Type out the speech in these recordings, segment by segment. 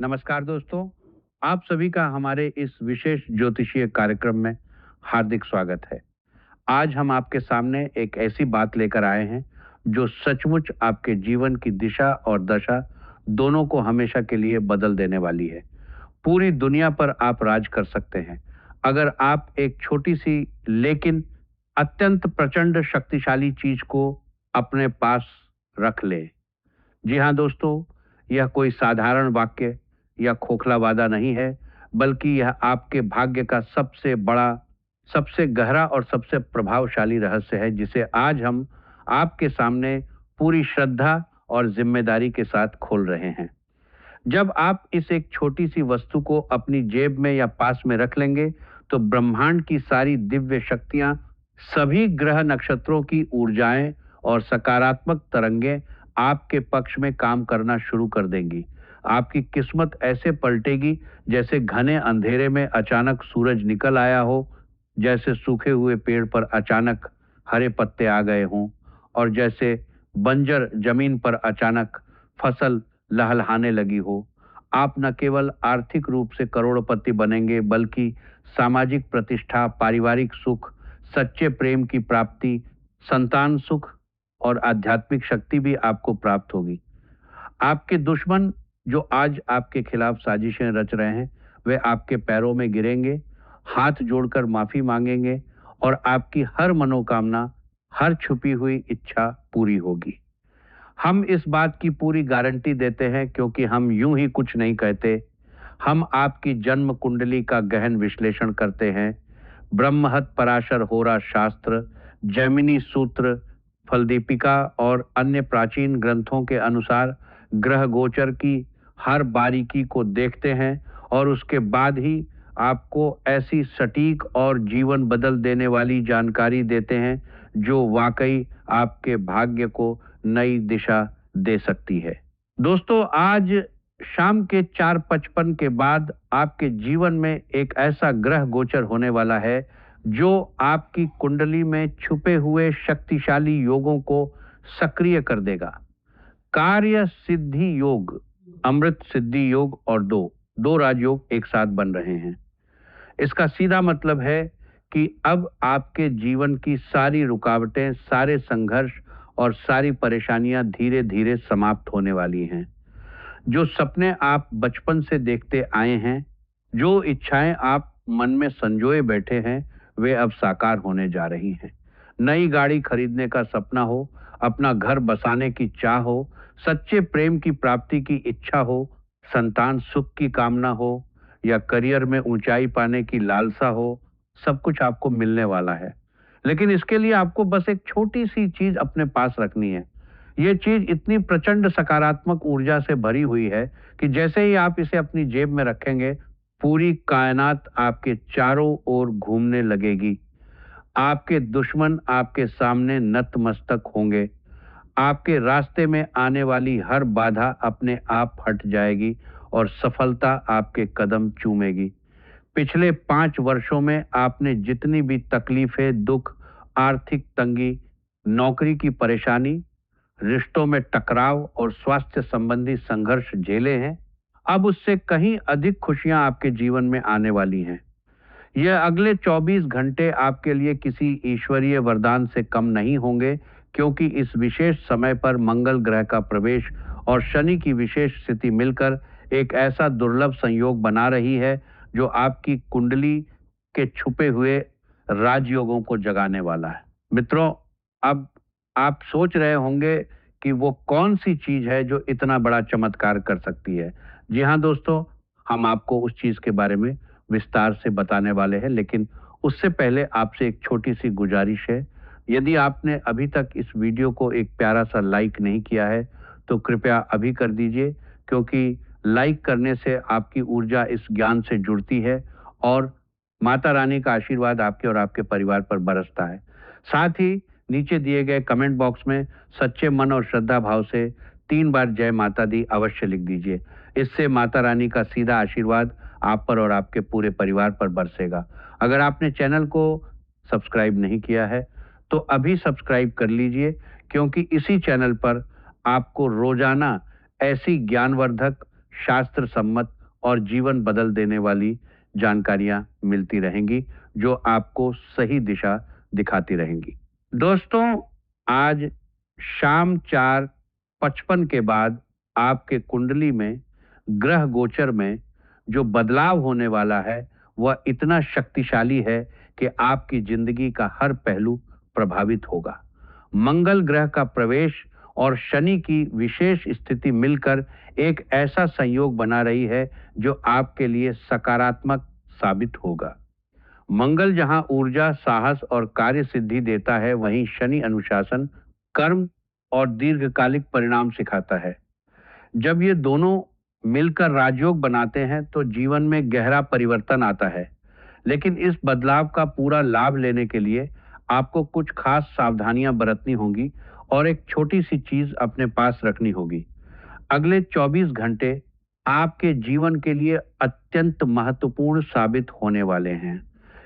नमस्कार दोस्तों, आप सभी का हमारे इस विशेष ज्योतिषीय कार्यक्रम में हार्दिक स्वागत है। आज हम आपके सामने एक ऐसी बात लेकर आए हैं, जो सचमुच आपके जीवन की दिशा और दशा दोनों को हमेशा के लिए बदल देने वाली है। पूरी दुनिया पर आप राज कर सकते हैं, अगर आप एक छोटी-सी लेकिन अत्यंत प्रचंड शक्तिशाली चीज़ को अपने पास रख लें। जी हाँ दोस्तों, यह कोई साधारण वाक्य या खोखला वादा नहीं है, बल्कि यह आपके भाग्य का सबसे बड़ा, सबसे गहरा और सबसे प्रभावशाली रहस्य है, जिसे आज हम आपके सामने पूरी श्रद्धा और जिम्मेदारी के साथ खोल रहे हैं। जब आप इस एक छोटी सी वस्तु को अपनी जेब में या पास में रख लेंगे, तो ब्रह्मांड की सारी दिव्य शक्तियां, सभी ग्रह नक्षत्रों की ऊर्जाएं और सकारात्मक तरंगें आपके पक्ष में काम करना शुरू कर देंगी। आपकी किस्मत ऐसे पलटेगी जैसे घने अंधेरे में अचानक सूरज निकल आया हो, जैसे सूखे हुए पेड़ पर अचानक हरे पत्ते आ गए हों, और जैसे बंजर जमीन पर अचानक फसल लहलहाने लगी हो। आप न केवल आर्थिक रूप से करोड़पति बनेंगे, बल्कि सामाजिक प्रतिष्ठा, पारिवारिक सुख, सच्चे प्रेम की प्राप्ति, संतान सुख और आध्यात्मिक शक्ति भी आपको प्राप्त होगी। आपके दुश्मन जो आज आपके खिलाफ साजिशें रच रहे हैं, वे आपके पैरों में गिरेंगे, हाथ जोड़कर माफी मांगेंगे और आपकी हर मनोकामना, हर छुपी हुई इच्छा पूरी होगी। हम इस बात की पूरी गारंटी देते हैं, क्योंकि हम यूं ही कुछ नहीं कहते। हम आपकी जन्म कुंडली का गहन विश्लेषण करते हैं। ब्रह्महत, पराशर, होरा शास्त्र, जैमिनी सूत्र, फलदीपिका और अन्य प्राचीन ग्रंथों के अनुसार ग्रह गोचर की हर बारीकी को देखते हैं, और उसके बाद ही आपको ऐसी सटीक और जीवन बदल देने वाली जानकारी देते हैं, जो वाकई आपके भाग्य को नई दिशा दे सकती है। दोस्तों, आज शाम के 4:55 के बाद आपके जीवन में एक ऐसा ग्रह गोचर होने वाला है, जो आपकी कुंडली में छुपे हुए शक्तिशाली योगों को सक्रिय कर देगा। कार्य सिद्धि योग, अमृत सिद्धि योग और दो राजयोग एक साथ बन रहे हैं। इसका सीधा मतलब है कि अब आपके जीवन की सारी रुकावटें, सारे संघर्ष और सारी परेशानियां धीरे धीरे समाप्त होने वाली हैं। जो सपने आप बचपन से देखते आए हैं, जो इच्छाएं आप मन में संजोए बैठे हैं, वे अब साकार होने जा रही हैं। नई गाड़ी खरीदने का सपना हो, अपना घर बसाने की चाह हो, सच्चे प्रेम की प्राप्ति की इच्छा हो, संतान सुख की कामना हो, या करियर में ऊंचाई पाने की लालसा हो, सब कुछ आपको मिलने वाला है। लेकिन इसके लिए आपको बस एक छोटी सी चीज अपने पास रखनी है। ये चीज इतनी प्रचंड सकारात्मक ऊर्जा से भरी हुई है कि जैसे ही आप इसे अपनी जेब में रखेंगे, पूरी कायनात आपके चारों ओर घूमने लगेगी। आपके दुश्मन आपके सामने नतमस्तक होंगे। आपके रास्ते में आने वाली हर बाधा अपने आप हट जाएगी और सफलता आपके कदम चूमेगी। पिछले 5 वर्षों में आपने जितनी भी तकलीफें, दुख, आर्थिक तंगी, नौकरी की परेशानी, रिश्तों में टकराव और स्वास्थ्य संबंधी संघर्ष झेले हैं, अब उससे कहीं अधिक खुशियां आपके जीवन में आने वाली हैं। यह अगले 24 घंटे आपके लिए किसी ईश्वरीय वरदान से कम नहीं होंगे, क्योंकि इस विशेष समय पर मंगल ग्रह का प्रवेश और शनि की विशेष स्थिति मिलकर एक ऐसा दुर्लभ संयोग बना रही है, जो आपकी कुंडली के छुपे हुए राजयोगों को जगाने वाला है। मित्रों, अब आप सोच रहे होंगे कि वो कौन सी चीज है जो इतना बड़ा चमत्कार कर सकती है। जी हाँ दोस्तों, हम आपको उस चीज के बारे में विस्तार से बताने वाले हैं, लेकिन उससे पहले आपसे एक छोटी सी गुजारिश है। यदि आपने अभी तक इस वीडियो को एक प्यारा सा लाइक नहीं किया है, तो कृपया अभी कर दीजिए, क्योंकि लाइक करने से आपकी ऊर्जा इस ज्ञान से जुड़ती है और माता रानी का आशीर्वाद आपके और आपके परिवार पर बरसता है। साथ ही नीचे दिए गए कमेंट बॉक्स में सच्चे मन और श्रद्धा भाव से 3 बार जय माता दी अवश्य लिख दीजिए। इससे माता रानी का सीधा आशीर्वाद आप पर और आपके पूरे परिवार पर बरसेगा। अगर आपने चैनल को सब्सक्राइब नहीं किया है, तो अभी सब्सक्राइब कर लीजिए, क्योंकि इसी चैनल पर आपको रोजाना ऐसी ज्ञानवर्धक, शास्त्र सम्मत और जीवन बदल देने वाली जानकारियां मिलती रहेंगी, जो आपको सही दिशा दिखाती रहेंगी। दोस्तों, आज शाम 4:55 के बाद आपके कुंडली में ग्रह गोचर में जो बदलाव होने वाला है वह इतना शक्तिशाली है कि आपकी जिंदगी का हर पहलू प्रभावित होगा। मंगल ग्रह का प्रवेश और शनि की विशेष स्थिति मिलकर एक ऐसा संयोग बना रही है जो आपके लिए सकारात्मक साबित होगा। मंगल जहां ऊर्जा, साहस और कार्य सिद्धि देता है, वहीं शनि अनुशासन, कर्म और दीर्घकालिक परिणाम सिखाता है। जब ये दोनों मिलकर राजयोग बनाते हैं तो जीवन में गहरा परिवर्तन आता है। लेकिन इस बदलाव का पूरा लाभ लेने के लिए आपको कुछ खास सावधानियां बरतनी होंगी और एक छोटी सी चीज अपने पास रखनी होगी। अगले 24 घंटे आपके जीवन के लिए अत्यंत महत्वपूर्ण साबित होने वाले हैं।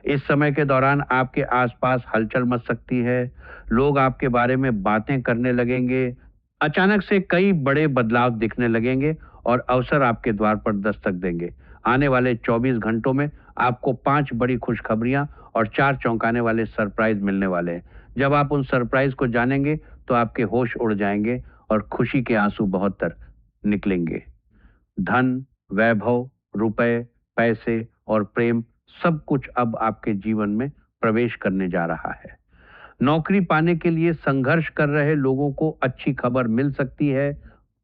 इस समय के दौरान आपके आसपास हलचल मच सकती है, लोग आपके बारे में बातें करने लगेंगे, अचानक से कई बड़े बदलाव दिखने लगेंगे और अवसर आपके द्वार पर दस्तक देंगे। आने वाले 24 घंटों में आपको 5 बड़ी खुशखबरियां और 4 चौंकाने वाले सरप्राइज मिलने वाले हैं। जब आप उन सरप्राइज को जानेंगे तो आपके होश उड़ जाएंगे और खुशी के आंसू बहुतर निकलेंगे। धन, वैभव, रुपए, पैसे और प्रेम सब कुछ अब आपके जीवन में प्रवेश करने जा रहा है। नौकरी पाने के लिए संघर्ष कर रहे लोगों को अच्छी खबर मिल सकती है।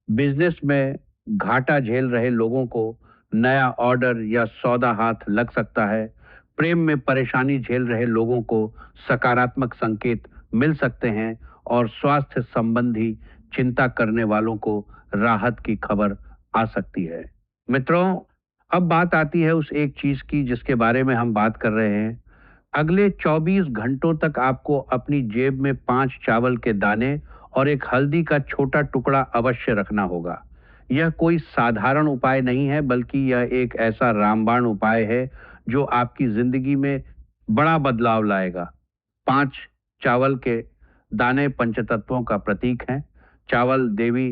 बिजनेस में घाटा झेल रहे लोगों को नया ऑर्डर या सौदा हाथ लग सकता है। प्रेम में परेशानी झेल रहे लोगों को सकारात्मक संकेत मिल सकते हैं और स्वास्थ्य संबंधी चिंता करने वालों को राहत की खबर आ सकती है। मित्रों, अब बात आती है उस एक चीज की जिसके बारे में हम बात कर रहे हैं। अगले 24 घंटों तक आपको अपनी जेब में 5 चावल के दाने और एक हल्दी का छोटा टुकड़ा अवश्य रखना होगा। यह कोई साधारण उपाय नहीं है, बल्कि यह एक ऐसा रामबाण उपाय है जो आपकी जिंदगी में बड़ा बदलाव लाएगा। 5 चावल के दाने पंचतत्वों का प्रतीक हैं। चावल देवी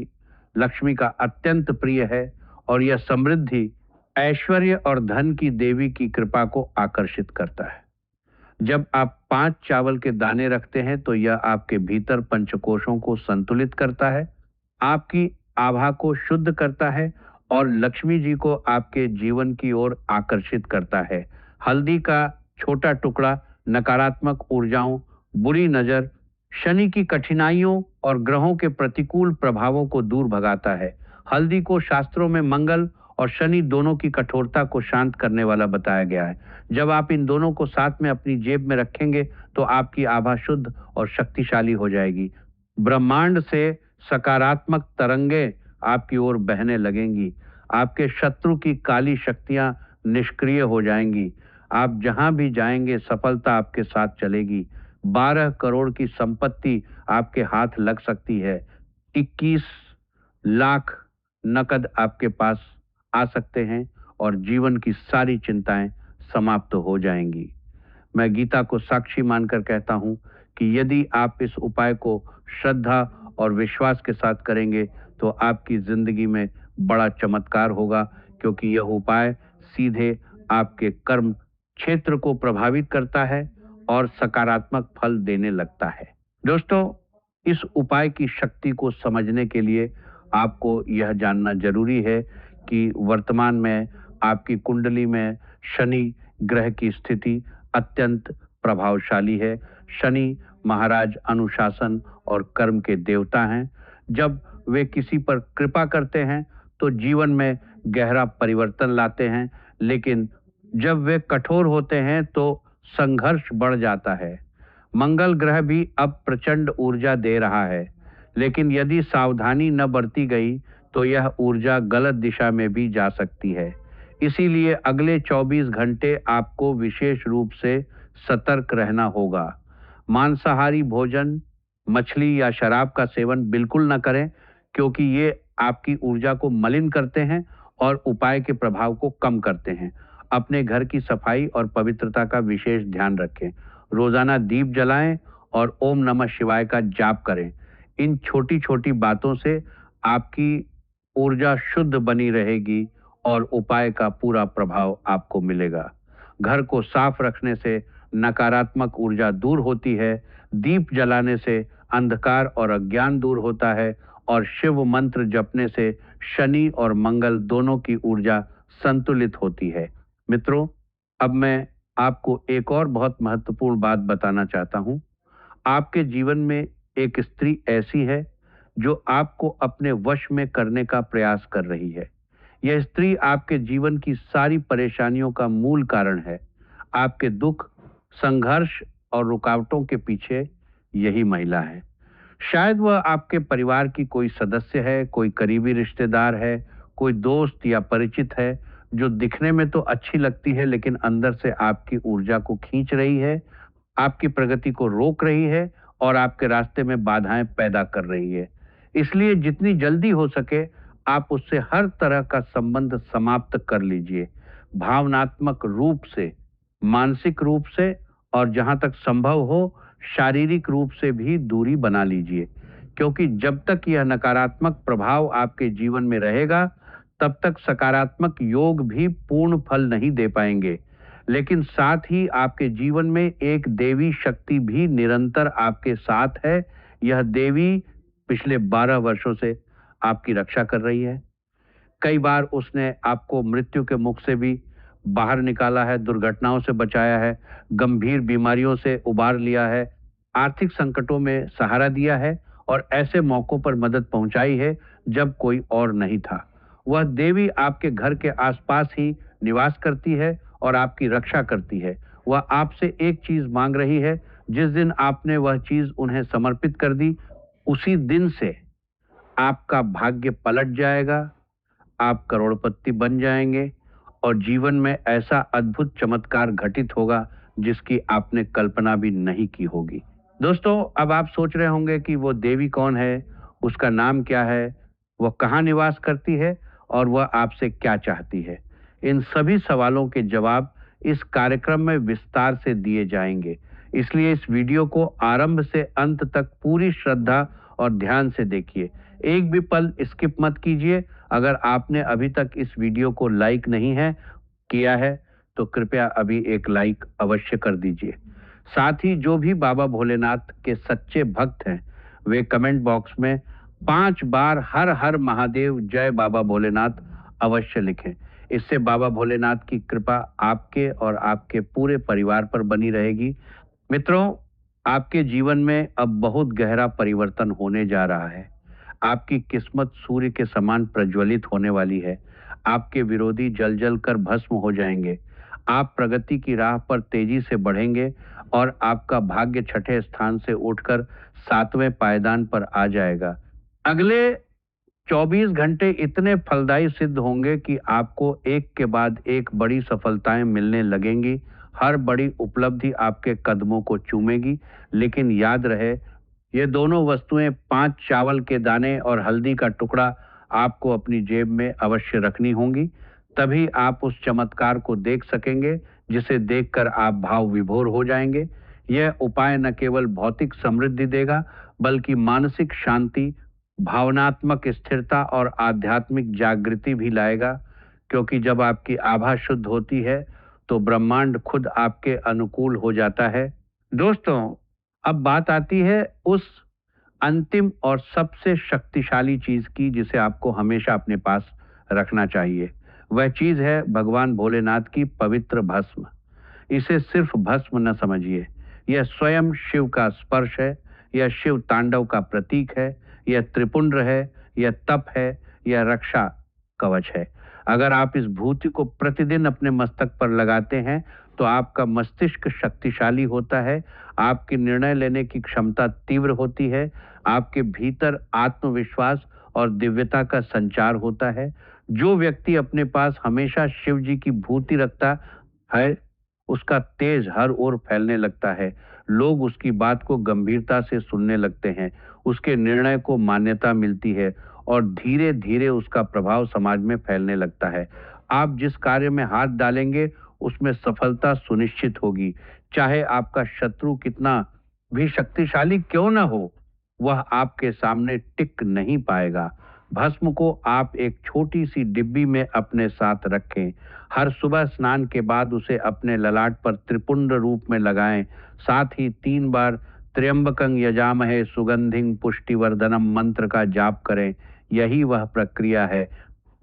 लक्ष्मी का अत्यंत प्रिय है और यह समृद्धि, ऐश्वर्य और धन की देवी की कृपा को आकर्षित करता है। जब आप 5 चावल के दाने रखते हैं तो यह आपके भीतर पंचकोशों को संतुलित करता है, आपकी आभा को शुद्ध करता है और लक्ष्मी जी को आपके जीवन की ओर आकर्षित करता है। हल्दी का छोटा टुकड़ा नकारात्मक ऊर्जाओं, बुरी नजर, शनि की कठिनाइयों और ग्रहों के प्रतिकूल प्रभावों को दूर भगाता है। हल्दी को शास्त्रों में मंगल और शनि दोनों की कठोरता को शांत करने वाला बताया गया है। जब आप इन दोनों को साथ में अपनी जेब में रखेंगे तो आपकी आभा शुद्ध और शक्तिशाली हो जाएगी। ब्रह्मांड से सकारात्मक तरंगें आपकी ओर बहने लगेंगी। आपके शत्रु की काली शक्तियां निष्क्रिय हो जाएंगी। आप जहां भी जाएंगे सफलता आपके साथ चलेगी। 12 करोड़ की संपत्ति आपके हाथ लग सकती है। 21 लाख नकद आपके पास आ सकते हैं और जीवन की सारी चिंताएं समाप्त हो जाएंगी। मैं गीता को साक्षी मानकर कहता हूं कि यदि आप इस उपाय को श्रद्धा और विश्वास के साथ करेंगे तो आपकी जिंदगी में बड़ा चमत्कार होगा, क्योंकि यह उपाय सीधे आपके कर्म क्षेत्र को प्रभावित करता है और सकारात्मक फल देने लगता है। दोस्तों, इस उपाय की शक्ति को समझने के लिए आपको यह जानना जरूरी है कि वर्तमान में आपकी कुंडली में शनि ग्रह की स्थिति अत्यंत प्रभावशाली है। शनि महाराज अनुशासन और कर्म के देवता हैं। जब वे किसी पर कृपा करते हैं तो जीवन में गहरा परिवर्तन लाते हैं, लेकिन जब वे कठोर होते हैं तो संघर्ष बढ़ जाता है। मंगल ग्रह भी अब प्रचंड ऊर्जा दे रहा है, लेकिन यदि सावधानी न बरती गई तो यह ऊर्जा गलत दिशा में भी जा सकती है। इसीलिए अगले 24 घंटे आपको विशेष रूप से सतर्क रहना होगा। मांसाहारी भोजन, मछली या शराब का सेवन बिल्कुल न करें, क्योंकि ये आपकी ऊर्जा को मलिन करते हैं और उपाय के प्रभाव को कम करते हैं। अपने घर की सफाई और पवित्रता का विशेष ध्यान रखें। रोजाना दीप जलाएं और ओम नमः शिवाय का जाप करें। इन छोटी छोटी बातों से आपकी ऊर्जा शुद्ध बनी रहेगी और उपाय का पूरा प्रभाव आपको मिलेगा। घर को साफ रखने से नकारात्मक ऊर्जा दूर होती है, दीप जलाने से अंधकार और अज्ञान दूर होता है और शिव मंत्र जपने से शनि और मंगल दोनों की ऊर्जा संतुलित होती है। मित्रों, अब मैं आपको एक और बहुत महत्वपूर्ण बात बताना चाहता हूं। आपके जीवन में एक स्त्री ऐसी है जो आपको अपने वश में करने का प्रयास कर रही है। यह स्त्री आपके जीवन की सारी परेशानियों का मूल कारण है। आपके दुख, संघर्ष और रुकावटों के पीछे यही महिला है। शायद वह आपके परिवार की कोई सदस्य है, कोई करीबी रिश्तेदार है, कोई दोस्त या परिचित है जो दिखने में तो अच्छी लगती है लेकिन अंदर से आपकी ऊर्जा को खींच रही है, आपकी प्रगति को रोक रही है और आपके रास्ते में बाधाएं पैदा कर रही है। इसलिए जितनी जल्दी हो सके आप उससे हर तरह का संबंध समाप्त कर लीजिए। भावनात्मक रूप से, मानसिक रूप से और जहां तक संभव हो शारीरिक रूप से भी दूरी बना लीजिए, क्योंकि जब तक यह नकारात्मक प्रभाव आपके जीवन में रहेगा तब तक सकारात्मक योग भी पूर्ण फल नहीं दे पाएंगे। लेकिन साथ ही आपके जीवन में एक देवी शक्ति भी निरंतर आपके साथ है। यह देवी पिछले 12 वर्षों से आपकी रक्षा कर रही है। कई बार उसने आपको मृत्यु के मुख से भी बाहर निकाला है, दुर्घटनाओं से बचाया है, गंभीर बीमारियों से उबार लिया है, आर्थिक संकटों में सहारा दिया है और ऐसे मौकों पर मदद पहुंचाई है जब कोई और नहीं था। वह देवी आपके घर के आसपास ही निवास करती है और आपकी रक्षा करती है। वह आपसे एक चीज मांग रही है, जिस दिन आपने वह चीज उन्हें समर्पित कर दी, उसी दिन से आपका भाग्य पलट जाएगा, आप करोड़पति बन जाएंगे और जीवन में ऐसा अद्भुत चमत्कार घटित होगा जिसकी आपने कल्पना भी नहीं की होगी। दोस्तों, अब आप सोच रहे होंगे कि वो देवी कौन है, उसका नाम क्या है, वह कहाँ निवास करती है और वह आपसे क्या चाहती है। इन सभी सवालों के जवाब इस कार्यक्रम में विस्तार से दिए जाएंगे। इसलिए इस वीडियो को आरंभ से अंत तक पूरी श्रद्धा और ध्यान से देखिए। एक भी पल स्किप मत कीजिए। अगर आपने अभी तक इस वीडियो को लाइक नहीं किया है तो कृपया अभी एक लाइक अवश्य कर दीजिए। साथ ही जो भी बाबा भोलेनाथ के सच्चे भक्त हैं वे कमेंट बॉक्स में 5 बार हर हर महादेव जय बाबा भोलेनाथ अवश्य लिखें। इससे बाबा भोलेनाथ की कृपा आपके और आपके पूरे परिवार पर बनी रहेगी। मित्रों, आपके जीवन में अब बहुत गहरा परिवर्तन होने जा रहा है। आपकी किस्मत सूर्य के समान प्रज्वलित होने वाली है। आपके विरोधी जल जल कर भस्म हो जाएंगे। आप प्रगति की राह पर तेजी से बढ़ेंगे और आपका भाग्य छठे स्थान से उठकर 7वें पायदान पर आ जाएगा। अगले 24 घंटे इतने फलदायी सिद्ध होंगे कि आपको एक के बाद एक बड़ी सफलताएं मिलने लगेंगी। हर बड़ी उपलब्धि आपके कदमों को चूमेगी। लेकिन याद रहे, ये दोनों वस्तुएं 5 चावल के दाने और हल्दी का टुकड़ा आपको अपनी जेब में अवश्य रखनी होंगी। तभी आप उस चमत्कार को देख सकेंगे जिसे देखकर आप भाव विभोर हो जाएंगे। यह उपाय न केवल भौतिक समृद्धि देगा बल्कि मानसिक शांति, भावनात्मक स्थिरता और आध्यात्मिक जागृति भी लाएगा, क्योंकि जब आपकी आभा शुद्ध होती है तो ब्रह्मांड खुद आपके अनुकूल हो जाता है। दोस्तों, अब बात आती है उस अंतिम और सबसे शक्तिशाली चीज की जिसे आपको हमेशा अपने पास रखना चाहिए। वह चीज है भगवान भोलेनाथ की पवित्र भस्म। इसे सिर्फ भस्म न समझिए, यह स्वयं शिव का स्पर्श है, यह शिव तांडव का प्रतीक है, यह त्रिपुंड है, यह तप है, यह रक्षा कवच है। अगर आप इस भूति को प्रतिदिन अपने मस्तक पर लगाते हैं तो आपका मस्तिष्क शक्तिशाली होता है, आपकी निर्णय लेने की क्षमता तीव्र होती है, आपके भीतर आत्मविश्वास और दिव्यता का संचार होता है। जो व्यक्ति अपने पास हमेशा शिव जी की भूति रखता है उसका तेज हर ओर फैलने लगता है। लोग उसकी बात को गंभीरता से सुनने लगते हैं, उसके निर्णय को मान्यता मिलती है और धीरे धीरे उसका प्रभाव समाज में फैलने लगता है। आप जिस कार्य में हाथ डालेंगे उसमें सफलता सुनिश्चित होगी। चाहे आपका शत्रु कितना भी शक्तिशाली क्यों न हो, वह आपके सामने टिक नहीं पाएगा। भस्म को आप एक छोटी सी डिब्बी में अपने साथ रखें। हर सुबह स्नान के बाद उसे अपने ललाट पर त्रिपुंड रूप में लगाएं। साथ ही 3 बार त्र्यंबकं यजामहे सुगंधिं पुष्टिवर्धनम मंत्र का जाप करें। यही वह प्रक्रिया है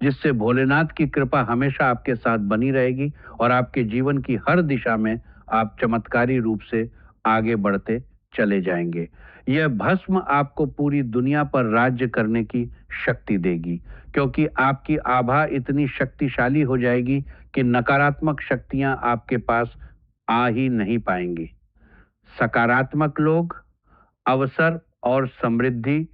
जिससे भोलेनाथ की कृपा हमेशा आपके साथ बनी रहेगी और आपके जीवन की हर दिशा में आप चमत्कारी रूप से आगे बढ़ते चले जाएंगे। यह भस्म आपको पूरी दुनिया पर राज्य करने की शक्ति देगी, क्योंकि आपकी आभा इतनी शक्तिशाली हो जाएगी कि नकारात्मक शक्तियां आपके पास आ ही नहीं पाएंगी। सकारात्मक लोग, अवसर और समृद्धि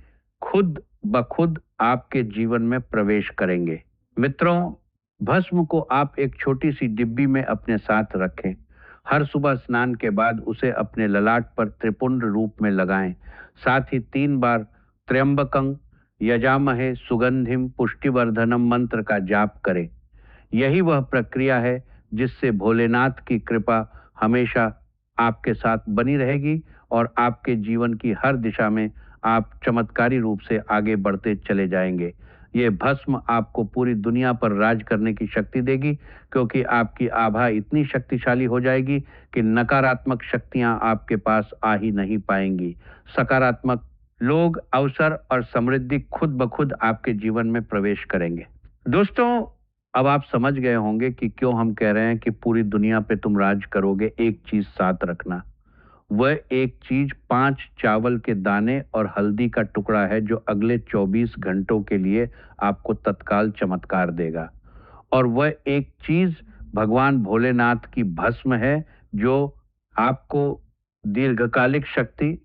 खुद ब खुद आपके जीवन में प्रवेश करेंगे। मित्रों, भस्म को आप एक छोटी सी डिब्बी में अपने साथ रखें। हर सुबह स्नान के बाद उसे अपने ललाट पर त्रिपुंड रूप में लगाएं। साथ ही 3 बार त्र्यंबकं यजामहे सुगंधिम पुष्टिवर्धनम मंत्र का जाप करें। यही वह प्रक्रिया है जिससे भोलेनाथ की कृपा हमेशा आपके साथ बनी रहेगी और आपके जीवन की हर दिशा में आप चमत्कारी रूप से आगे बढ़ते चले जाएंगे। ये भस्म आपको पूरी दुनिया पर राज करने की शक्ति देगी, क्योंकि आपकी आभा इतनी शक्तिशाली हो जाएगी कि नकारात्मक शक्तियां आपके पास आ ही नहीं पाएंगी। सकारात्मक लोग, अवसर और समृद्धि खुद ब खुद आपके जीवन में प्रवेश करेंगे। दोस्तों, अब आप समझ गए होंगे कि क्यों हम कह रहे हैं कि पूरी दुनिया पे तुम राज करोगे। एक चीज साथ रखना, वह एक चीज 5 चावल के दाने और हल्दी का टुकड़ा है जो अगले 24 घंटों के लिए आपको तत्काल चमत्कार देगा। और वह एक चीज भगवान भोलेनाथ की भस्म है जो आपको दीर्घकालिक शक्ति,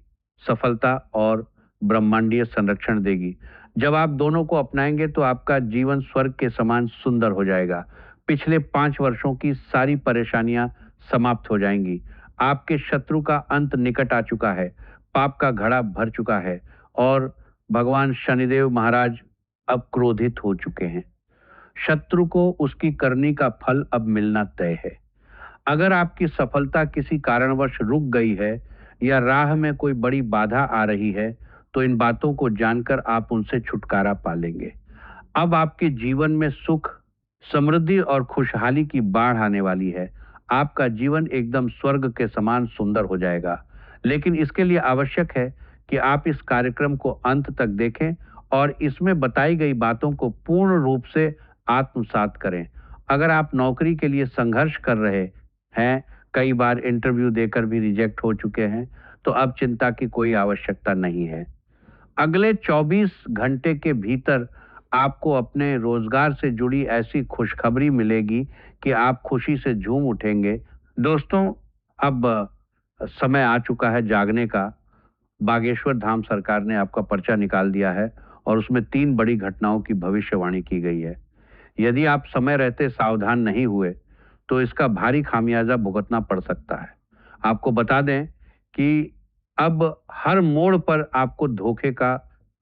सफलता और ब्रह्मांडीय संरक्षण देगी। जब आप दोनों को अपनाएंगे तो आपका जीवन स्वर्ग के समान सुंदर हो जाएगा। पिछले 5 वर्षों की सारी परेशानियां समाप्त हो जाएंगी। आपके शत्रु का अंत निकट आ चुका है, पाप का घड़ा भर चुका है और भगवान शनिदेव महाराज अब क्रोधित हो चुके हैं। शत्रु को उसकी करनी का फल अब मिलना तय है। अगर आपकी सफलता किसी कारणवश रुक गई है या राह में कोई बड़ी बाधा आ रही है, तो इन बातों को जानकर आप उनसे छुटकारा पा लेंगे। अब आपके जीवन में सुख, समृद्धि और खुशहाली की बाढ़ आने वाली है। आपका जीवन एकदम स्वर्ग के समान सुंदर हो जाएगा। लेकिन इसके लिए आवश्यक है कि आप इस कार्यक्रम को अंत तक देखें और इसमें बताई गई बातों को पूर्ण रूप से आत्मसात करें। अगर आप नौकरी के लिए संघर्ष कर रहे हैं, कई बार इंटरव्यू देकर भी रिजेक्ट हो चुके हैं, तो अब चिंता की कोई आवश्यकता नहीं है। अगले 24 घंटे के भीतर आपको अपने रोजगार से जुड़ी ऐसी खुशखबरी मिलेगी कि आप खुशी से झूम उठेंगे। दोस्तों, अब समय आ चुका है जागने का। बागेश्वर धाम सरकार ने आपका पर्चा निकाल दिया है और उसमें 3 बड़ी घटनाओं की भविष्यवाणी की गई है। यदि आप समय रहते सावधान नहीं हुए तो इसका भारी खामियाजा भुगतना पड़ सकता है। आपको बता दें कि अब हर मोड़ पर आपको धोखे का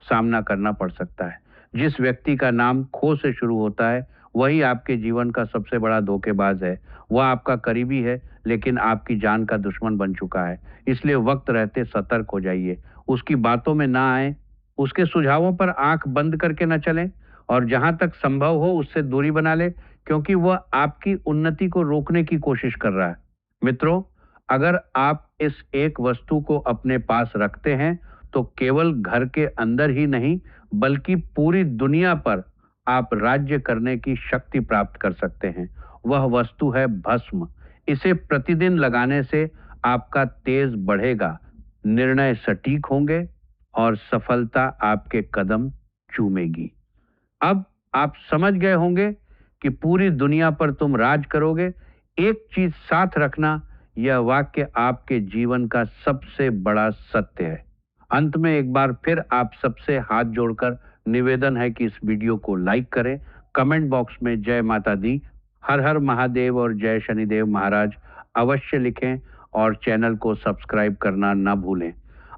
सामना करना पड़ सकता है। जिस व्यक्ति का नाम खो से शुरू होता है वही आपके जीवन का सबसे बड़ा धोखेबाज है। वह आपका करीबी है लेकिन आपकी जान का दुश्मन बन चुका है। इसलिए वक्त रहते सतर्क हो जाइए, उसकी बातों में ना आए, उसके सुझावों पर आंख बंद करके न चलें और जहां तक संभव हो उससे दूरी बना ले, क्योंकि वह आपकी उन्नति को रोकने की कोशिश कर रहा है। मित्रों, अगर आप इस एक वस्तु को अपने पास रखते हैं तो केवल घर के अंदर ही नहीं बल्कि पूरी दुनिया पर आप राज्य करने की शक्ति प्राप्त कर सकते हैं। वह वस्तु है भस्म। इसे प्रतिदिन लगाने से आपका तेज बढ़ेगा, निर्णय सटीक होंगे और सफलता आपके कदम चूमेगी। अब आप समझ गए होंगे कि पूरी दुनिया पर तुम राज करोगे। एक चीज साथ रखना, यह वाक्य आपके जीवन का सबसे बड़ा सत्य है। अंत में एक बार फिर आप सबसे हाथ जोड़कर निवेदन है कि इस वीडियो को लाइक करें, कमेंट बॉक्स में जय माता दी, हर हर महादेव और जय शनिदेव महाराज अवश्य लिखें और चैनल को सब्सक्राइब करना न भूलें।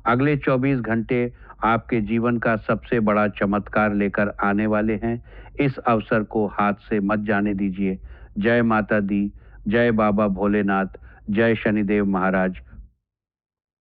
अगले 24 घंटे आपके जीवन का सबसे बड़ा चमत्कार लेकर आने वाले हैं। इस अवसर को हाथ से मत जाने दीजिए। जय माता दी, जय बाबा भोलेनाथ, जय शनिदेव महाराज।